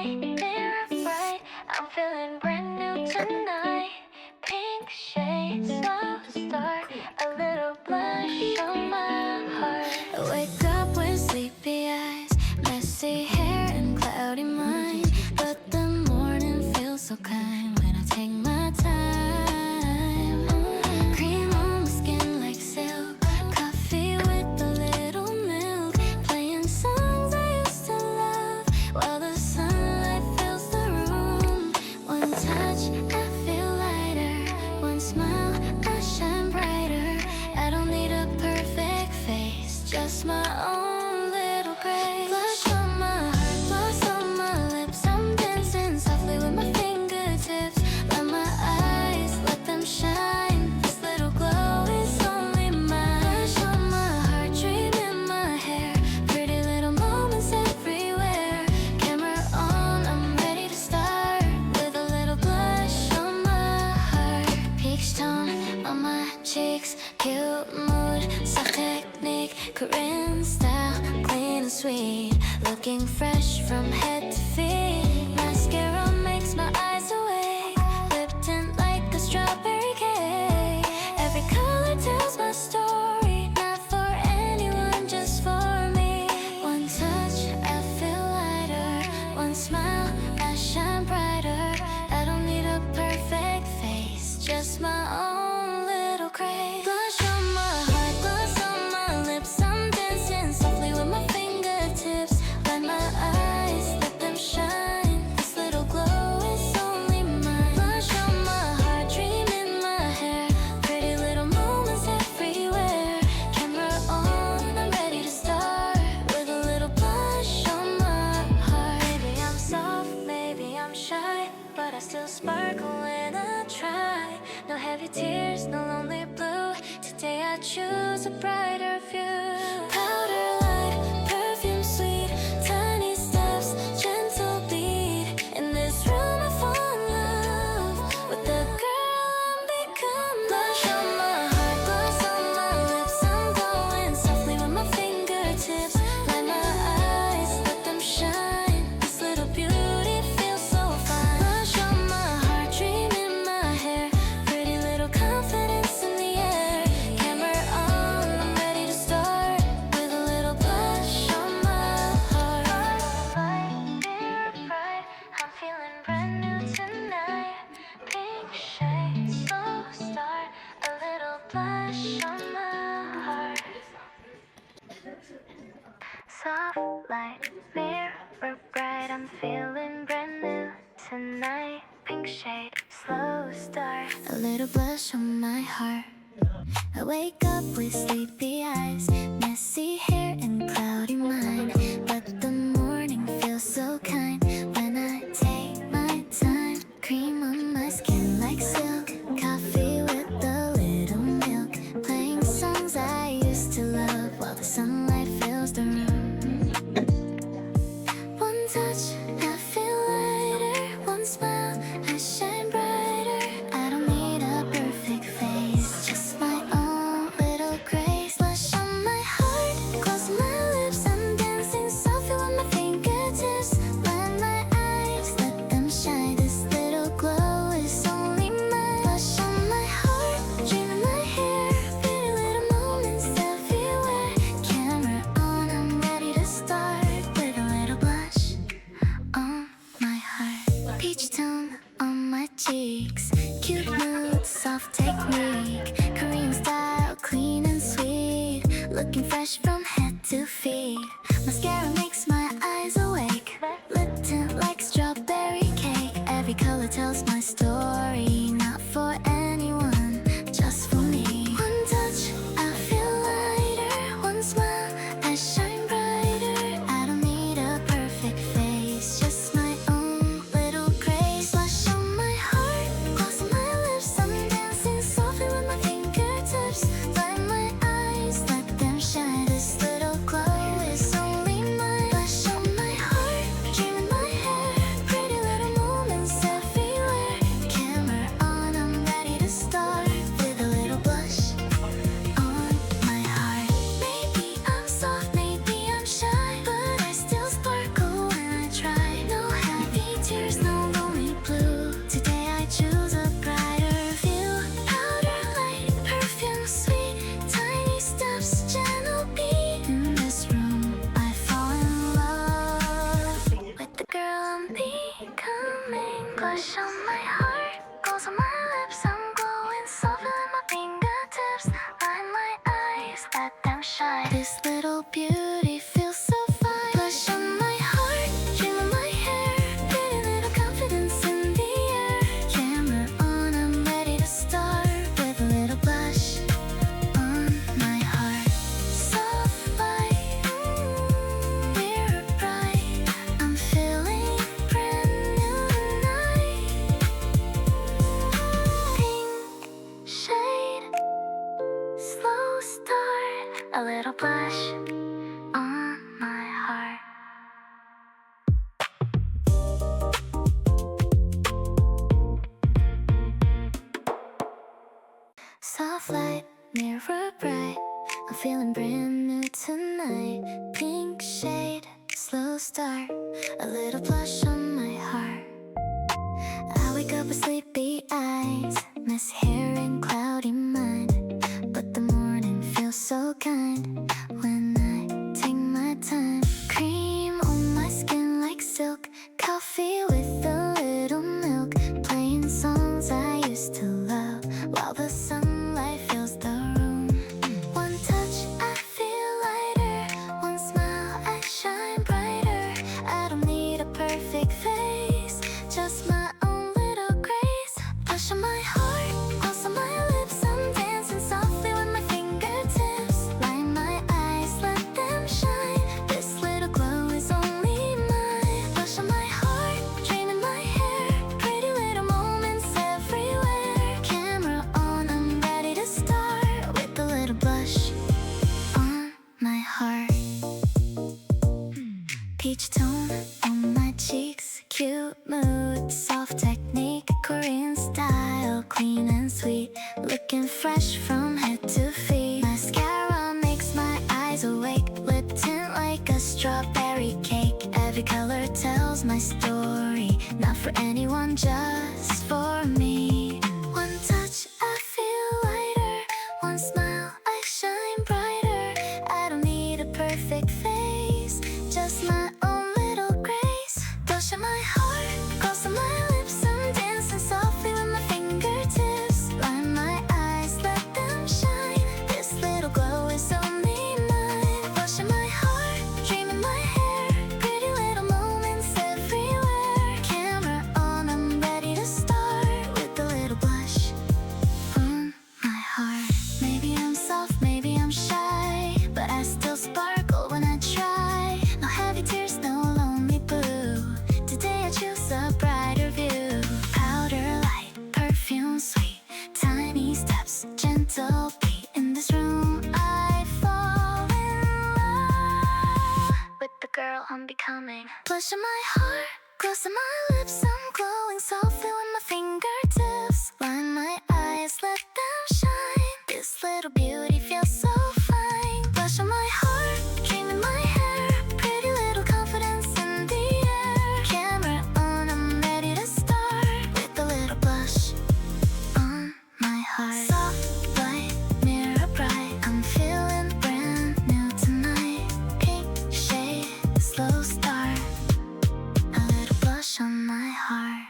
night, mirror bright, I'm feeling brand new tonight. Pink shades, slow start, a little blush on my heart. I wake up with sleepy eyes, messy hair and cloudy mind, but the morning feels so kind when I take my time. Cream on my skin like silk, coffee with a little milk, playing songs I used to love while the sunlight fills the room. One touch, I feel lighter. One smile, I shine brighter. I don't need a perfect face, just my own little grace. Blush on my heart, gloss on my lips, I'm dancing softly with my fingertips. Let my eyes, let them shine, this little glow is only mine. Blush on my heart, dream in my hair, pretty little moments everywhere. Camera on, I'm ready to start, with a little blush on my heart. Peach tone on my cheeks, cute mood, soft technique, Korean style, clean and sweet, looking fresh from head to feet. Mascara makes my eyes awake, lip tint like a strawberry cake. Every color tells my story, not for anyone, just for me. One touch, I feel lighter. One smile, I shine brighter. I don't need a perfect face, just my own little grace. Blush on my heart, gloss on my lips, I'm dancing softly with my fingertips. Let my eyes, let them shine, this little glow is only mine. Blush on my heart, dream in my hair, pretty little moments everywhere. Camera on, I'm ready to start, with a little blush on my heart. Maybe I'm soft, maybe I'm shy, but I still sparkle when I try. No heavy tears, no lonely blue, today I choose a brighter view. Powder light, perfume sweet, tiny steps, gentle beat. In this room I fall in love with the girl I'm becoming. Blush on my heart, gloss on my lips, I'm going softly with my fingertips. Light my eyes, let them shine, this little beauty feels so fine. Blush on my heart, dream in my hair, pretty little confidence in the air. Camera on, I'm ready to start, with a little blush on my heart. Light, mirror bright, I'm feeling brand new tonight. Pink shades, slow start, a little blush on my heart. Soft light, mirror bright, I'm feeling brand new tonight. Pink shade, slow start, a little blush on my heart. I wake up with sleepy eyes, messy hair and cloudy mind, but the morning feels so kind when I take my time. Cream on my skin like silk, coffee with a little milk, playing songs I used to love while the sunlight fills the room. One touch, I feel lighter. One smile, I shine brighter. I don't need a perfect face, just my own little grace. Blush on my heart, close my lips, I'm dancing softly with my fingertips. Blind my eyes, let them shine, this little glow is only mine. Blush on my heart, dream in my hair, pretty little moments everywhere. Camera on, I'm ready to start, with a little blush blush on my heart, goes on my lips. I'm glowing softly with my fingertips. Line my eyes, let them shine. This little beauty feels so fine. Blush on my heart, dream of my hair. Pretty little confidence in the air. Camera on, I'm ready to start with a little blush on my heart. Soft light, mirror bright. I'm feeling brand new tonight. Pink shade, slow start. A little blush on my heart. Soft light, mirror bright. I'm feeling brand new tonight. Pink shade, slow start. A little blush on my heart. I wake up with sleepy eyes, messy hair and cloudy mind. But the morning feels so kind when I take my time. Cream on my skin like silk, coffee with a little milk. Playing songs I used to love while the sunlight fills the room. One touch, I feel lighter. One smile, I shine brighter. I don't need a perfect face, just my own little grace. Blush on my heart, gloss on my lips. I'm dancing softly with my fingertips. Line my eyes, let them shine. This little glow is only mine. Blush on my heart, dream in my hair. Pretty little moments everywhere. Camera on, I'm ready to start with a little blush on my heart. Peach tone on my cheeks, cute mood, soft technique, Korean style, clean and sweet, looking fresh from head to feet. Mascara makes my eyes awake, lip tint like a strawberry cake. Every color tells my story, not for anyone, just for me. One touch, I feel lighter. One smile, I shine brighter. I don't need a perfect face, just my own little grace. Blush on my heart, gloss on my lips. I'm dancing softly with my fingertips. Line my eyes, let them shine. This little glow is only mine. Blush on my heart, dream in my hair. Pretty little moments everywhere. Camera on, I'm ready to start with a little blush on my heart. Maybe I'm soft, maybe I'm shy, but I still sparkle when I try. No heavy tears, no lonely blue. Today I choose a brighter view. Powder light, perfume sweet, tiny steps, gentle beat. In this room I fall in love with the girl I'm becoming. Blush on my heart, gloss on my lips. I'm glowing softly with my fingertips. Line my eyes, let them shine. This little beauty feels so fine. Blush on my heart, dream in my hair. Pretty little confidence in the air. Camera on, I'm ready to start with a little blush on my heart. Soft light, mirror bright. I'm feeling brand new tonight. Pink shade, slow start. A little blush on my heart.